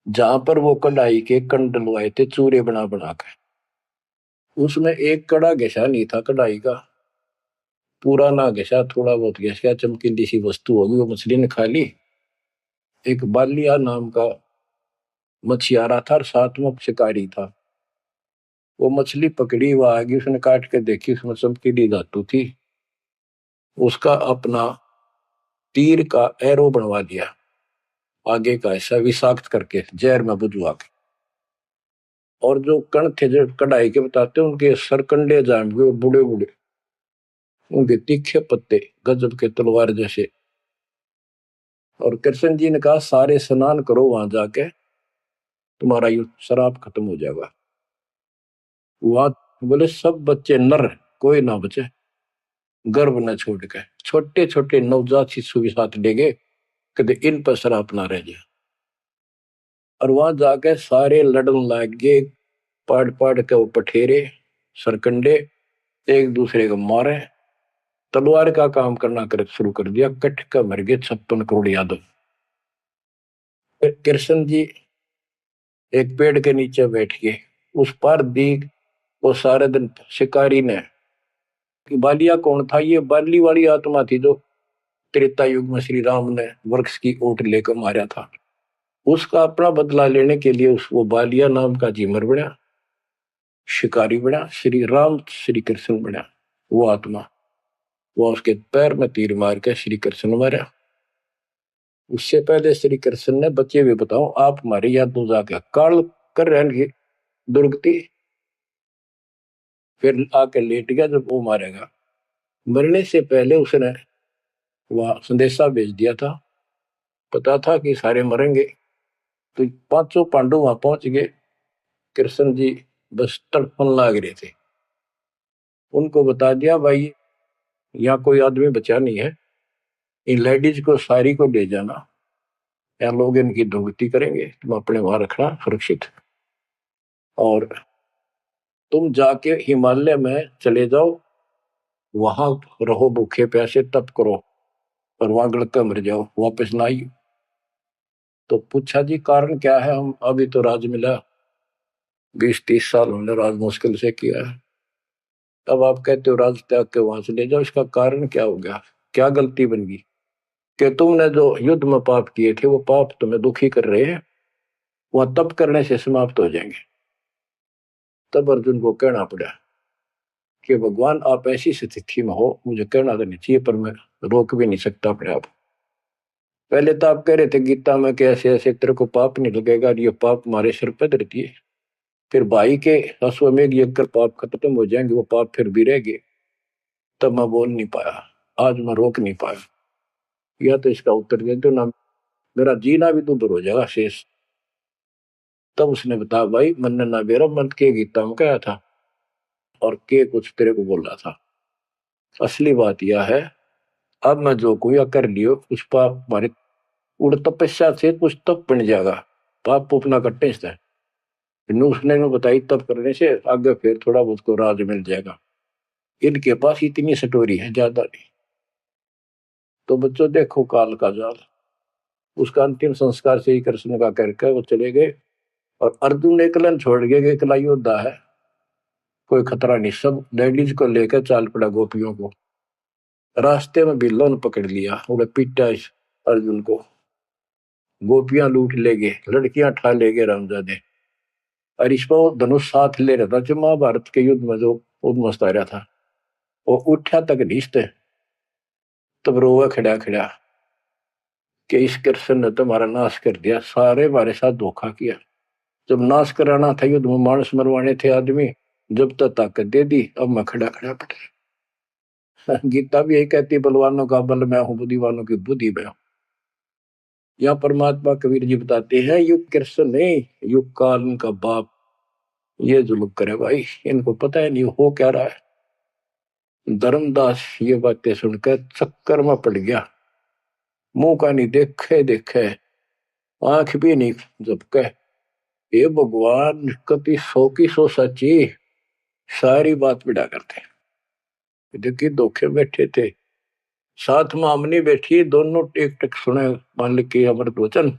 जहां पर वो कढ़ाई के कंड डलवाए थे चूरे बना बना के। उसमें एक कड़ा घिसा नहीं था कढ़ाई का, पूरा ना घिसा, थोड़ा बहुत घिस गया, चमकीली सी वस्तु होगी, वो मछली ने खा ली। एक बालिया नाम का मछियारा था और साथ में शिकारी था। वो मछली पकड़ी, वो आगे उसने काट के देखी, उसमें चमकीली धातु थी। उसका अपना तीर का एरो बनवा दिया, आगे का ऐसा विषाक्त करके जहर में बुझवा के। और जो कण थे जो कढ़ाई के बताते उनके सरकंडे जाम गए, बूढ़े बूढ़े, उनके तीखे पत्ते गजब के तलवार जैसे। और कृष्ण जी ने कहा सारे स्नान करो वहां जाके, तुम्हारा ये शराब खत्म हो जाएगा। वहां बोले सब बच्चे नर, कोई ना बचे, गर्भ न छोड़ के, छोटे छोटे नवजात शिशु भी साथ ले गए, कदे इन पर शराब ना रह जाए। और वहां जाके सारे लड़न लाग गए, पाड़ पाड़ के वो पठेरे सरकंडे एक दूसरे को मारे, तलवार का काम करना कर शुरू कर दिया। कट का मर गए 56 करोड़ यादव। कृष्ण जी एक पेड़ के नीचे बैठ गए, उस पर दी वो सारे दिन शिकारी ने कि बालिया कौन था, ये बाली वाली आत्मा थी जो त्रेता युग में श्री राम ने वृक्ष की ओट लेकर मारा था। उसका अपना बदला लेने के लिए उस वो बालिया नाम का जीमर बना, शिकारी बना, श्री राम श्री कृष्ण बना वो आत्मा। वो उसके पैर में तीर मार के श्री कृष्ण मारा। उससे पहले श्री कृष्ण ने बच्चे भी बताओ आप हमारे यहाँ तो जाके काल कर रहे दुर्गति, फिर आके लेट गया जब वो मारेगा। मरने से पहले उसने वह संदेशा भेज दिया था, पता था कि सारे मरेंगे। तो पांचों पांडव वहां पहुंच गए, कृष्ण जी बस तड़पन लाग रहे थे। उनको बता दिया भाई यहाँ कोई आदमी बचा नहीं है, इन लेडीज को सारी को ले जाना, यहाँ लोग इनकी दुर्गति करेंगे, तुम अपने वहां रखना सुरक्षित। और तुम जाके हिमालय में चले जाओ, वहां रहो भूखे प्यासे तप करो, और वहां गड़कर मर जाओ, वापस ना आई। तो पूछा जी कारण क्या है, हम अभी तो राज मिला, 20-30 साल हमने राज मुश्किल से किया है, अब आप कहते हो राज त्याग के वहां से ले जाओ, इसका कारण क्या हो गया, क्या गलती बन गई कि तुमने जो युद्ध में पाप किए थे वो पाप तुम्हें दुखी कर रहे हैं, वह तप करने से समाप्त हो जाएंगे। तब अर्जुन को कहना पड़ा कि भगवान आप ऐसी स्थिति में हो, मुझे कहना तो नहीं चाहिए पर मैं रोक भी नहीं सकता अपने आप। पहले तो आप कह रहे थे गीता में कि ऐसे ऐसे तेरे को पाप नहीं लगेगा, ये पाप हमारे सिर पर धरती है। फिर भाई के अश्वमेध यज्ञ कर पाप खत्म हो जाएंगे, वो पाप फिर भी रहेंगे। तब मैं बोल नहीं पाया, आज मैं रोक नहीं पाया। या तो इसका उत्तर दे दो ना, मेरा जीना भी दूभर हो जाएगा शेष। तब उसने बताया भाई मन ने ना बेरा मन के गीता में कहा था और के कुछ तेरे को बोल रहा था। असली बात यह है अब मैं जो कोई कर लियो उस पाप हमारे उड़ तपस्या से कुछ तप बन जाएगा, पाप अपना कट्टे से उसने ने बताई तब करने से आगे फिर थोड़ा बहुत को राज मिल जाएगा। इनके पास इतनी स्टोरी है ज्यादा नहीं। तो बच्चों देखो काल का जाल, उसका अंतिम संस्कार श्री कृष्ण का करके वो चले गए। और अर्जुन एकलन छोड़ गए कि एकला योद्धा है, कोई खतरा नहीं, सब लेडीज को लेकर चाल पड़ा गोपियों को। रास्ते में बिल्लो ने पकड़ लिया, उन्हें पीटा इस अर्जुन को, गोपियां लूट ले गए, लड़कियां ठा ले गए रामजादे। और इस पर धनुष साथ ले रहा था जो महाभारत के युद्ध में जो उद्मस्त आ रहा था, वो उठा तक रिश्ते, तब रोवा खड़ा खड़ा कि इस कृष्ण ने तुम्हारा नाश कर दिया, सारे हमारे साथ धोखा किया। जब नाश कराना था युद्ध में, मानस मरवाने थे आदमी, जब तक ताकत दे दी, अब मैं खड़ा खड़ा पड़ा। गीता भी यही कहती, बलवानों का बल मैं हूं, बुद्धिवानों की बुद्धि मैं हूं। यहाँ परमात्मा कबीर जी बताते हैं युग कृष्ण नहीं, युग काल इनका बाप ये जुल्म करे भाई, इनको पता है नहीं हो क्या रहा है। धर्मदास ये बातें सुनकर चक्कर में पड़ गया, मुंह का नहीं देखे देखे, आंख भी नहीं झपके। ये भगवान कभी सौ की सौ सच्ची, सारी बात बिड़ा करते। देखिए धोखे बैठे थे, साथ में अमनी बैठी, दोनों टेक टेक सुने मालिक के अमृत वचन।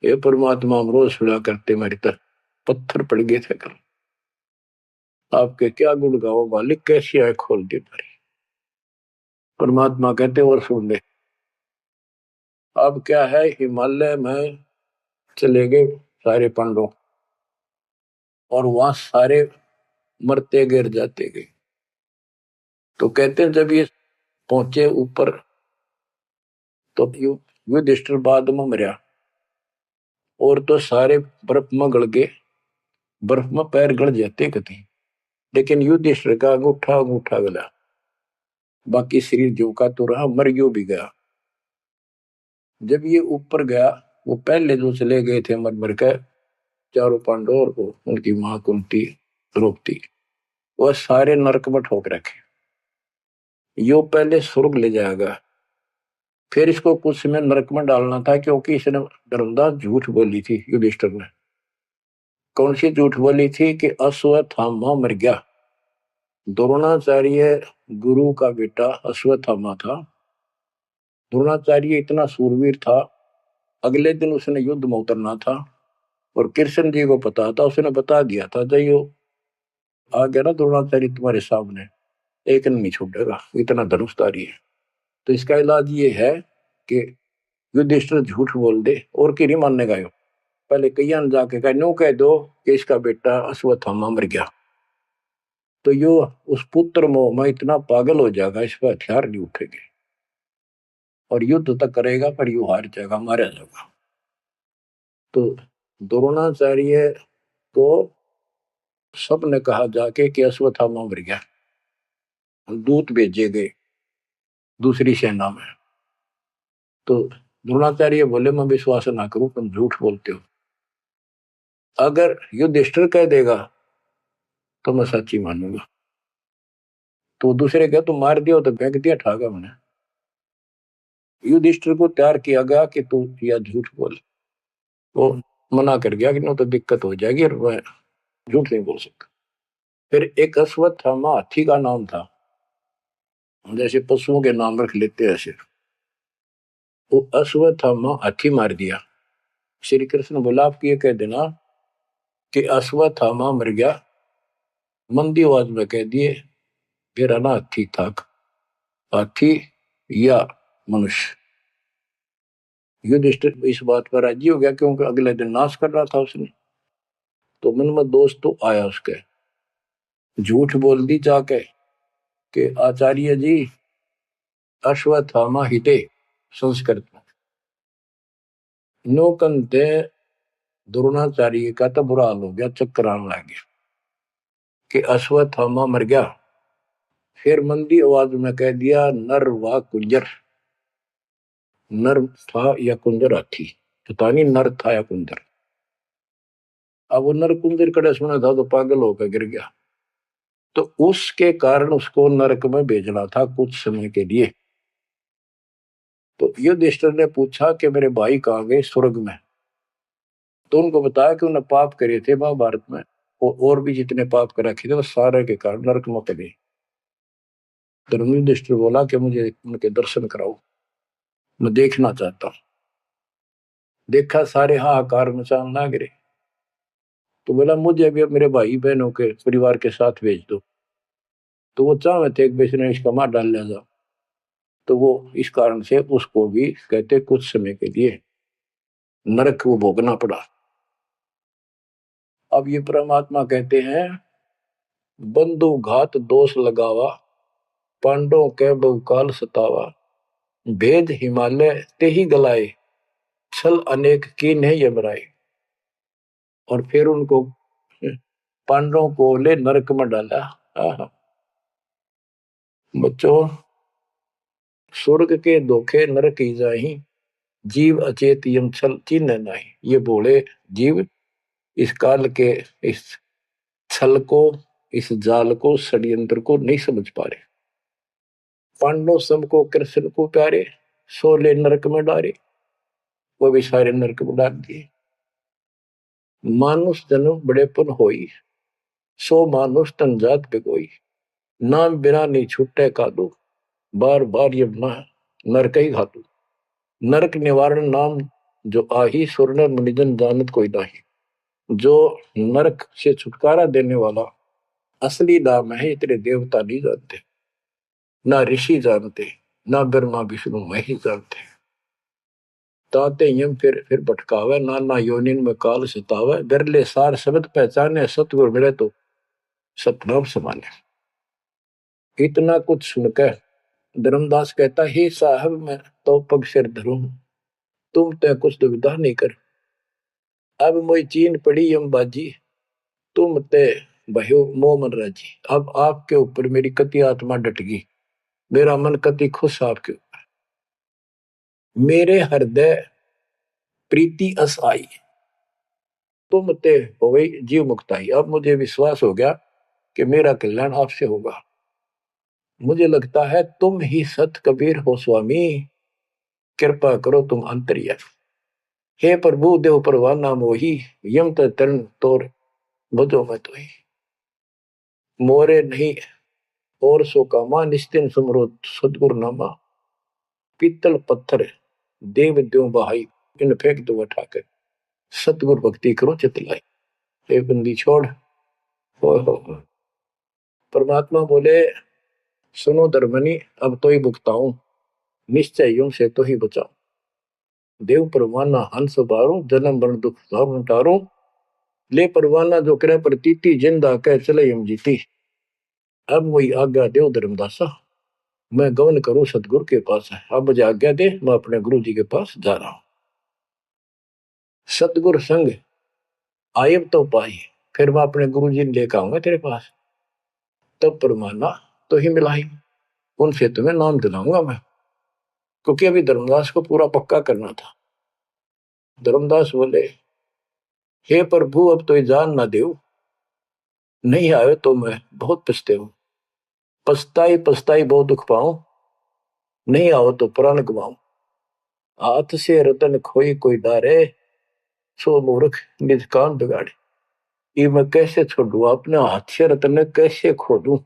ये परमात्मा हम रोज सुना करते, मेरी तरह पत्थर पड़ गए थे कल। आपके क्या गुण गाओ मालिक, कैसी आंख खोल दी मारी। परमात्मा कहते और सुन ले। अब क्या है, हिमालय में चले गए सारे पांडव, और वहां सारे मरते गिर जाते गए। तो कहते हैं जब ये पहुंचे ऊपर, तो युधिष्ठिर बाद में मरा, और तो सारे बर्फ में गड़ गए, बर्फ में पैर गड़ जाते कति। लेकिन युधिष्ठिर का अंगूठा अंगूठा गला, बाकी शरीर जो का तो रहा, मर गयो भी गया। जब ये ऊपर गया, वो पहले जो चले गए थे मर मर के, चारों पांडव और उनकी मां कुंती द्रौपदी, वह सारे नरक में ठोक रखे। यो पहले स्वर्ग ले जाएगा, फिर इसको कुछ समय नरक में डालना था, क्योंकि इसने धर्मदास झूठ बोली थी युधिष्ठिर ने। कौन सी झूठ बोली थी कि अश्वत्थामा मर गया। द्रोणाचार्य गुरु का बेटा अश्वत्थामा था। द्रोणाचार्य इतना सूरवीर था, अगले दिन उसने युद्ध में उतरना था, और कृष्ण जी को पता था, उसने बता दिया था जयो आ गया ना द्रोणाचार्य तुम्हारे सामने, एक नहीं छूटेगा, इतना धनुषधारी है। तो इसका इलाज ये है कि युधिष्ठिर झूठ बोल दे, और की नहीं मानने का। पहले कैया ने जाके कह नो कह दो कि इसका बेटा अश्वत्थामा मर गया, तो यो उस पुत्र मोह में इतना पागल हो जाएगा, इस पर हथियार नहीं उठेंगे, और युद्ध तक करेगा, पर यू हार जाएगा, मारा जाएगा। तो द्रोणाचार्य को सबने कहा जाके कि अश्वत्थामा मर गया। दूत भेजे गए दूसरी सेना में, तो द्रोणाचार्य बोले मैं विश्वास ना करूं, तुम झूठ बोलते हो। अगर युधिष्ठिर कह देगा तो मैं सच्ची मानूंगा। तो दूसरे कह तुम मार दिया तो फेंक दिया ठागा मैंने। युधिष्ठिर को तैयार किया गया कि तू या झूठ बोल। वो मना कर गया कि नो तो दिक्कत हो जाएगी, और मैं झूठ नहीं बोल सकता। फिर एक अश्वत्थामा हाथी का नाम था, जैसे पशुओं के नाम रख लेते हैं ऐसे। वो अश्वत्थामा हाथी मार दिया। श्री कृष्ण बोला आप ये कह देना कि अश्वत्थामा मर गया, मंदी आवाज में कह दिए मेरा ना हाथी था, हाथी या मनुष्य। युधिष्ठिर इस बात पर राजी हो गया, क्योंकि अगले दिन नाश कर रहा था उसने। तो मन में दोस्त तो आया उसके, झूठ बोल दी जाके कि आचार्य जी अश्वत्थामा हिते, संस्कृत में नो कंते। द्रोणाचार्य का तो बुरा हाल हो गया, चक्कर आने लग गया कि अश्वत्थामा मर गया। फिर मंदी आवाज में कह दिया नर व कुंजर। नर था या कुंजर हाथी, पता नहीं नर था या कुंजर। अब वो नर कुंजर कड़े सुना था तो पागल होकर गिर गया। तो उसके कारण उसको नरक में भेजना था कुछ समय के लिए। तो युधिष्ठिर ने पूछा कि मेरे भाई कहाँ गए, स्वर्ग में। तो उनको बताया कि उन्होंने पाप करे थे महाभारत में, और भी जितने पाप कर रखे थे वो सारे के कारण नरक में गए। धर्म युधिष्ठिर बोला कि मुझे उनके दर्शन कराओ, मैं देखना चाहता हूं। देखा सारे हाहाकार मचान ना गिरे। तो बोला मुझे भी मेरे भाई बहनों के परिवार के साथ भेज दो। तो वो चाहे थे एक बेचने इसका मार डाल लिया जा। तो वो इस कारण से उसको भी कहते कुछ समय के लिए नरक को भोगना पड़ा। अब ये परमात्मा कहते हैं बंधु घात दोष लगावा, पांडवों के बहुकाल सतावा, भेद हिमालय ते ही गलाए, छल अनेक की नहीं यमराए। और फिर उनको पांडवों को ले नरक में डाला। बच्चों स्वर्ग के धोखे नरक ही जाही, जीव अचेत यम छल चिन्ह नहीं। ये बोले जीव इस काल के इस छल को, इस जाल को, षड्यंत्र को नहीं समझ पा रहे। पांडव सबको कृष्ण को प्यारे, सोले नरक में डारे, वो भी सारे नरक में डाल दिए। मानुष जन्म बड़ेपन होई, सो मानुष तन जात पे कोई, नाम बिना नहीं छुट्टे कादो, बार बार ये नरक ही घातु। नरक निवारण नाम जो आही सुरनर मुनिजन जानत कोई नाही। जो नरक से छुटकारा देने वाला असली नाम है, इतने देवता नहीं जानते, ना ऋषि जानते, ना ब्रह्मा विष्णु मही जानते। ताते यम फिर भटकावे, नाना योनिन में काल सतावे। बिरले सार शब्द पहचाने, सतगुरु मिले तो सतनाम समाने। इतना कुछ सुनकर धर्मदास कहता, हे साहब मैं तो पग सिर धरूं, तुम तो कुछ दुविधा नहीं कर। अब मोई चीन पड़ी यम बाजी, तुम ते भयो मोह मन राजी। अब आपके ऊपर मेरी कति आत्मा डट गई, मेरा मन कति खुश आपके ऊपर। मेरे हृदय प्रीति अस आई, तुम ते हो गई जीव मुक्ताई। अब मुझे विश्वास हो गया कि मेरा कल्याण आपसे होगा। मुझे लगता है तुम ही सत कबीर हो स्वामी, कृपा करो तुम अंतर्यामी। हे प्रभु देव परवाना मोही, यम तरण तोर भजो मैं तो ही। मोरे नहीं और सो कामा, निस्तिन सुमरो सदगुरु नामा। पीतल पत्थर देव द्यो बहाई, इन फेंक दो उठाकर, सतगुरु भक्ति करो चितलाई। हे बंदी छोड़। हो। परमात्मा बोले, सुनो धर्मनी अब तो ही भुगताऊं, निश्चय यूं से तो ही बचाऊं। देव परवाना हंस बारो, जन्म मरण दुख भाव टारो। ले परवाना जो करे प्रतीति, जिंदा कह चले यम जीती। अब वही आज्ञा देव धर्मदासा, मैं गमन करूं सतगुरु के पास है। अब मुझे आज्ञा दे, मैं अपने गुरु जी के पास जा रहा हूं। सतगुरु संग आयब तो पाई, फिर मैं अपने गुरु जी ने लेकर आऊंगा तेरे पास। तब परमाना तो ही मिलाई, उनसे तुम्हें नाम दिलाऊंगा मैं। क्योंकि अभी धर्मदास को पूरा पक्का करना था। धर्मदास बोले, हे प्रभु अब तो जान ना देव, नहीं आए तो मैं बहुत पछते हूं। पछताई पछताई बहुत दुख पाऊं, नहीं आओ तो प्राण गवाऊं। हाथ से रतन खोई कोई डारे, सो मूर्ख निज कान बिगाड़े। ये मैं कैसे छोड़ू, अपने हाथ से रतन कैसे खो दूं।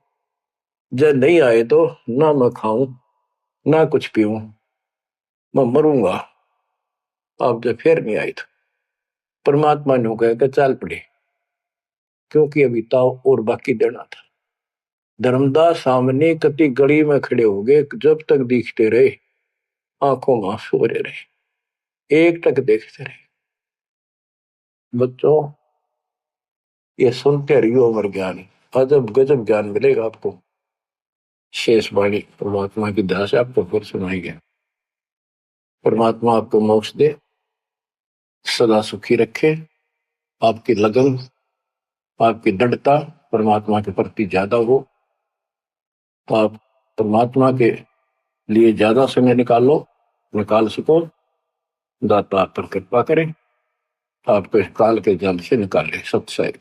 जब नहीं आए तो ना मैं खाऊं ना कुछ पीऊं, मैं मरूंगा। आप जब फिर नहीं आए तो परमात्मा ने कहा चाल पड़े, क्योंकि अभी ताव और बाकी देना था। धर्मदास सामने कति गली में खड़े हो गए, जब तक दिखते रहे आंखों में आंसू भरे रहे, एक टक देखते रहे। बच्चों ये सुनते रहियो अमर ज्ञान, अजब गजब ज्ञान मिलेगा आपको। शेष वाणी परमात्मा की दया से आपको फिर सुनाई गया। परमात्मा आपको मोक्ष दे, सदा सुखी रखे। आपकी लगन, आपकी दृढ़ता परमात्मा के प्रति ज्यादा हो, तो आप परमात्मा के लिए ज्यादा समय निकाल सको। दाता आप पर कृपा करें, आपको इस काल के जाल से निकाले। सत्संग।